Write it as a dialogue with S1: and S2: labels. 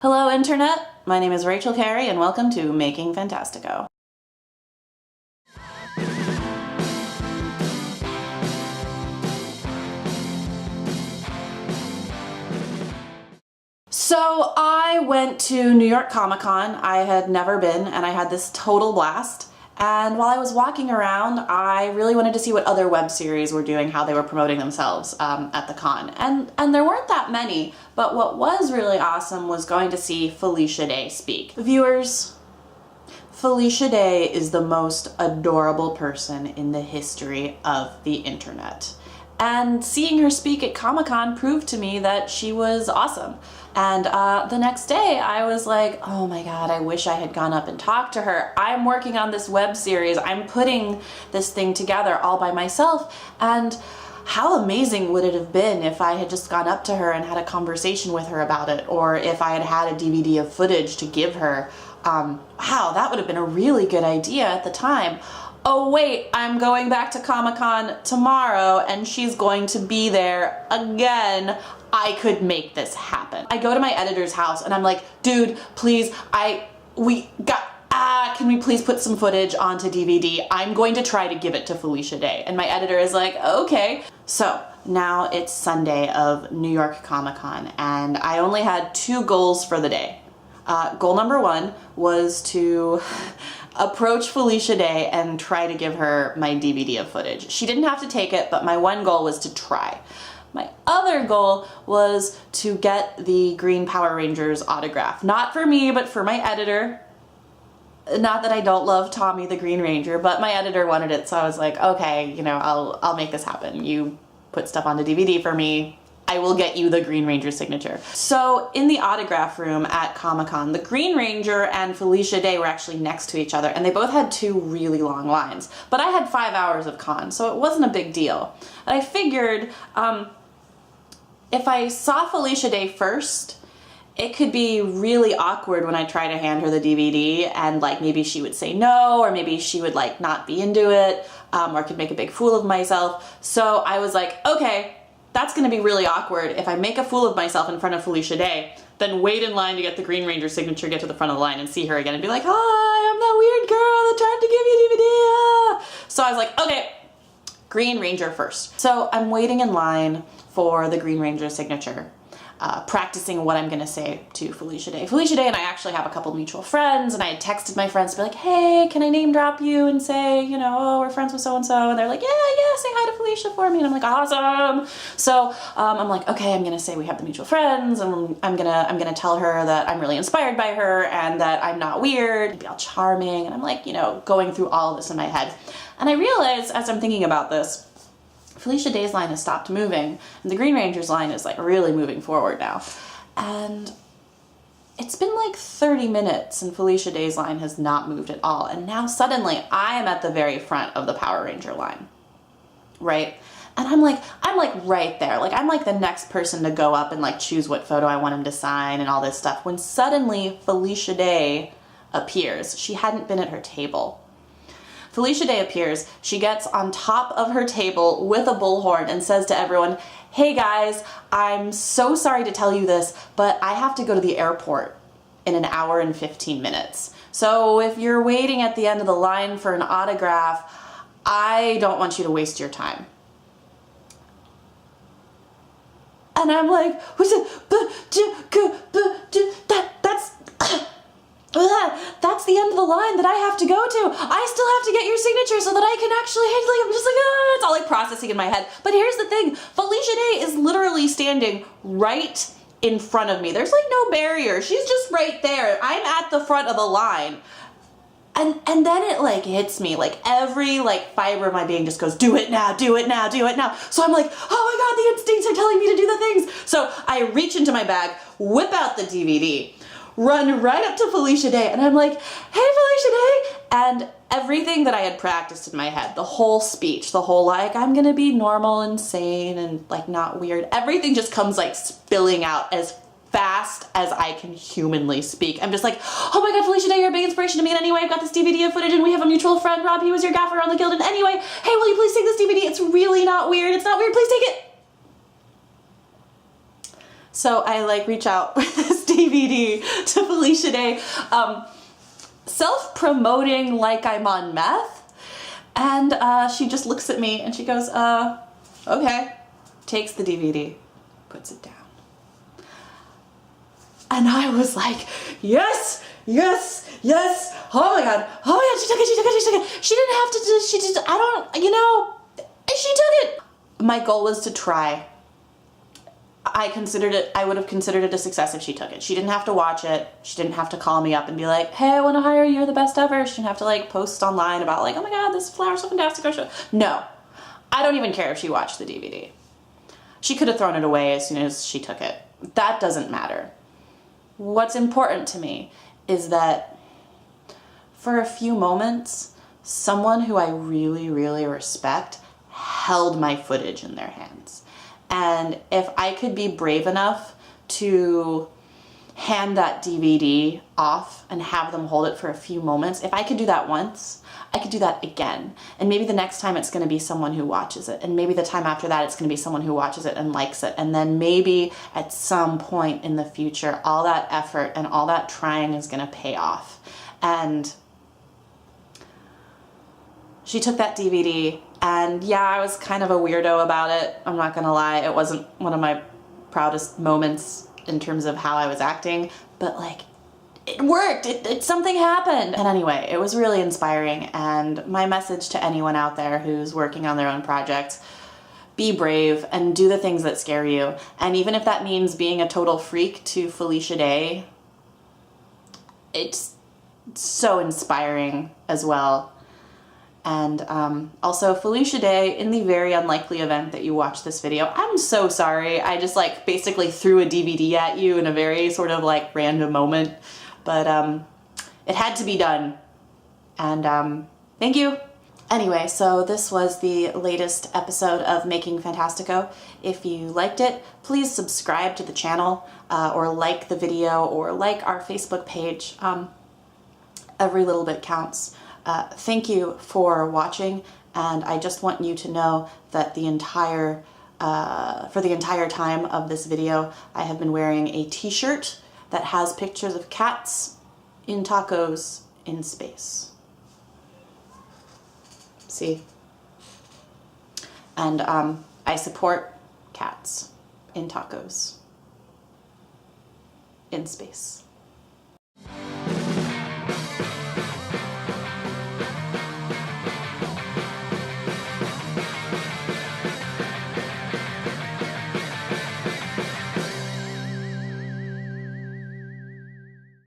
S1: Hello Internet, my name is Rachel Kerry and welcome to Making Fantastico. So I went to New York Comic Con. I had never been and I had this total blast. And while I was walking around, I really wanted to see what other web series were doing, how they were promoting themselves at the con. And there weren't that many, but what was really awesome was going to see Felicia Day speak. Viewers, Felicia Day is the most adorable person in the history of the internet. And seeing her speak at Comic-Con proved to me that she was awesome. And the next day I was like, oh my god, I wish I had gone up and talked to her. I'm working on this web series. I'm putting this thing together all by myself. And how amazing would it have been if I had just gone up to her and had a conversation with her about it, or if I had had a DVD of footage to give her. Wow, that would have been a really good idea at the time. Oh wait, I'm going back to Comic-Con tomorrow and she's going to be there again. I could make this happen. I go to my editor's house and I'm like, dude, please, can we please put some footage onto DVD? I'm going to try to give it to Felicia Day. And my editor is like, okay. So now it's Sunday of New York Comic Con and I only had 2 goals for the day. Goal number 1 was to approach Felicia Day and try to give her my DVD of footage. She didn't have to take it, but my one goal was to try. My other goal was to get the Green Power Rangers autograph. Not for me, but for my editor. Not that I don't love Tommy the Green Ranger, but my editor wanted it, so I was like, okay, you know, I'll make this happen. You put stuff onto DVD for me, I will get you the Green Ranger signature. So in the autograph room at Comic-Con, the Green Ranger and Felicia Day were actually next to each other and they both had 2 really long lines. But I had 5 hours of con, so it wasn't a big deal. And I figured if I saw Felicia Day first, it could be really awkward when I try to hand her the DVD and like maybe she would say no, or maybe she would like not be into it, or I could make a big fool of myself. So I was like, okay, that's gonna be really awkward if I make a fool of myself in front of Felicia Day, then wait in line to get the Green Ranger signature, get to the front of the line and see her again and be like, hi, I'm that weird girl that tried to give you DVD. So I was like, okay, Green Ranger first. So I'm waiting in line for the Green Ranger signature, practicing what I'm gonna say to Felicia Day. Felicia Day and I actually have a couple mutual friends, and I had texted my friends to be like, hey, can I name drop you and say, you know, oh, we're friends with so-and-so, and they're like, yeah, say hi to Felicia for me, and I'm like, awesome. So I'm like, okay, I'm gonna say we have the mutual friends, and I'm gonna tell her that I'm really inspired by her and that I'm not weird, be all charming, and I'm like, you know, going through all of this in my head. And I realized as I'm thinking about this, Felicia Day's line has stopped moving, and the Green Ranger's line is like really moving forward now. And it's been like 30 minutes and Felicia Day's line has not moved at all. And now suddenly I am at the very front of the Power Ranger line, right? And I'm like right there. Like I'm like the next person to go up and like choose what photo I want him to sign and all this stuff. When suddenly Felicia Day appears. She hadn't been at her table. Felicia Day appears, she gets on top of her table with a bullhorn and says to everyone, hey guys, I'm so sorry to tell you this, but I have to go to the airport in an hour and 15 minutes. So if you're waiting at the end of the line for an autograph, I don't want you to waste your time. And I'm like, that's the end of the line that I have to go to. I still have to get your signature so that I can actually handle it. I'm just like, it's all like processing in my head. But here's the thing, Felicia Day is literally standing right in front of me. There's like no barrier. She's just right there. I'm at the front of the line. And then it like hits me, like every like fiber of my being just goes, do it now, do it now, do it now. So I'm like, oh my god, the instincts are telling me to do the things. So I reach into my bag, whip out the DVD, run right up to Felicia Day, and I'm like, hey Felicia Day! And everything that I had practiced in my head, the whole speech, the whole like, I'm gonna be normal and sane and like not weird, everything just comes like spilling out as fast as I can humanly speak. I'm just like, oh my god, Felicia Day, you're a big inspiration to me, and anyway, I've got this DVD of footage, and we have a mutual friend, Rob, he was your gaffer on the guild, and anyway, hey, will you please take this DVD? It's really not weird, it's not weird, please take it! So I like reach out with this DVD DVD to Felicia Day, self-promoting like I'm on meth. And she just looks at me and she goes, okay. Takes the DVD, puts it down. And I was like, yes, yes, yes. Oh my God, she took it, she took it, she took it. She didn't have to do, she did, I don't, you know, she took it. My goal was to try. I would have considered it a success if she took it. She didn't have to watch it. She didn't have to call me up and be like, hey, I want to hire you, you're the best ever. She didn't have to like post online about like, oh my God, this Flowers of Fantastico show. No, I don't even care if she watched the DVD. She could have thrown it away as soon as she took it. That doesn't matter. What's important to me is that for a few moments, someone who I really, really respect held my footage in their hands. And if I could be brave enough to hand that DVD off and have them hold it for a few moments, if I could do that once, I could do that again. And maybe the next time it's going to be someone who watches it. And maybe the time after that it's going to be someone who watches it and likes it. And then maybe at some point in the future, all that effort and all that trying is going to pay off. And she took that DVD, and yeah, I was kind of a weirdo about it. I'm not gonna lie, it wasn't one of my proudest moments in terms of how I was acting, but like, it worked, something happened. And anyway, it was really inspiring, and my message to anyone out there who's working on their own projects, be brave and do the things that scare you. And even if that means being a total freak to Felicia Day, it's so inspiring as well. And also, Felicia Day, in the very unlikely event that you watch this video, I'm so sorry. I just like basically threw a DVD at you in a very sort of like random moment. But it had to be done. And thank you. Anyway, so this was the latest episode of Making Fantastico. If you liked it, please subscribe to the channel or like the video or like our Facebook page. Every little bit counts. Thank you for watching, and I just want you to know that for the entire time of this video, I have been wearing a t-shirt that has pictures of cats in tacos in space. See? And I support cats in tacos in space.